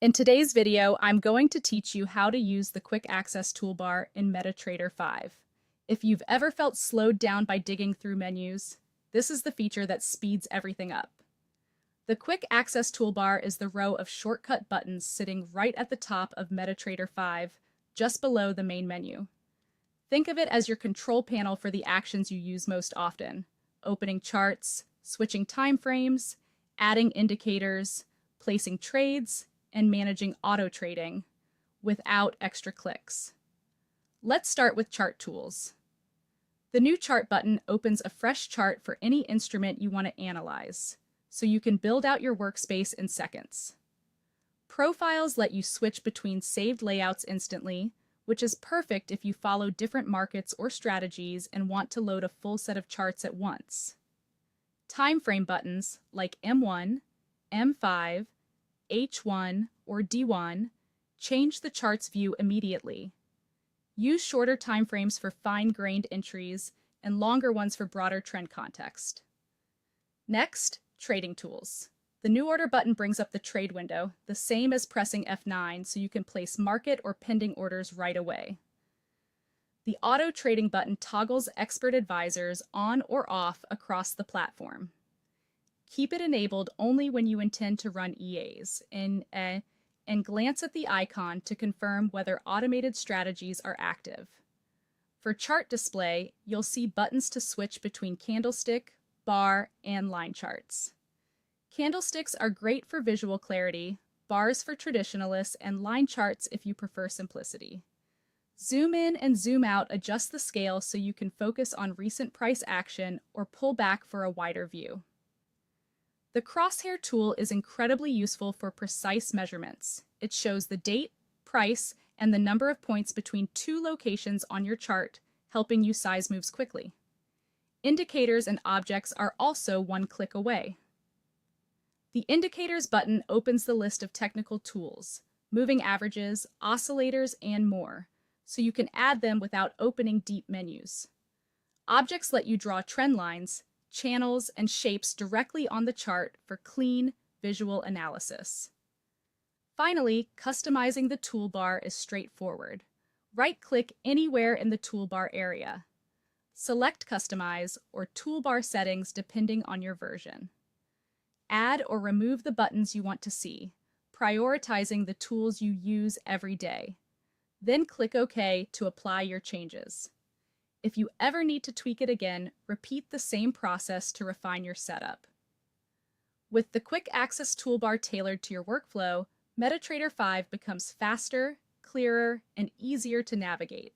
In today's video, I'm going to teach you how to use the Quick Access toolbar in MetaTrader 5. If you've ever felt slowed down by digging through menus, this is the feature that speeds everything up. The Quick Access toolbar is the row of shortcut buttons sitting right at the top of MetaTrader 5, just below the main menu. Think of it as your control panel for the actions you use most often: opening charts, switching time frames, adding indicators, placing trades, and managing auto trading without extra clicks. Let's start with chart tools. The new chart button opens a fresh chart for any instrument you want to analyze, so you can build out your workspace in seconds. Profiles let you switch between saved layouts instantly, which is perfect if you follow different markets or strategies and want to load a full set of charts at once. Time frame buttons like M1, M5, H1, or D1 change the chart's view immediately. Use shorter time frames for fine-grained entries and longer ones for broader trend context. Next, trading tools. The new order button brings up the trade window, the same as pressing F9, so you can place market or pending orders right away. The auto trading button toggles expert advisors on or off across the platform. Keep it enabled only when you intend to run EAs, and glance at the icon to confirm whether automated strategies are active. For chart display, you'll see buttons to switch between candlestick, bar, and line charts. Candlesticks are great for visual clarity, bars for traditionalists, and line charts if you prefer simplicity. Zoom in and zoom out adjust the scale so you can focus on recent price action or pull back for a wider view. The crosshair tool is incredibly useful for precise measurements. It shows the date, price, and the number of points between two locations on your chart, helping you size moves quickly. Indicators and objects are also one click away. The Indicators button opens the list of technical tools, moving averages, oscillators, and more, so you can add them without opening deep menus. Objects let you draw trend lines, channels, and shapes directly on the chart for clean visual analysis. Finally, customizing the toolbar is straightforward. Right-click anywhere in the toolbar area. Select Customize or Toolbar Settings depending on your version. Add or remove the buttons you want to see, prioritizing the tools you use every day. Then click OK to apply your changes. If you ever need to tweak it again, repeat the same process to refine your setup. With the Quick Access toolbar tailored to your workflow, MetaTrader 5 becomes faster, clearer, and easier to navigate.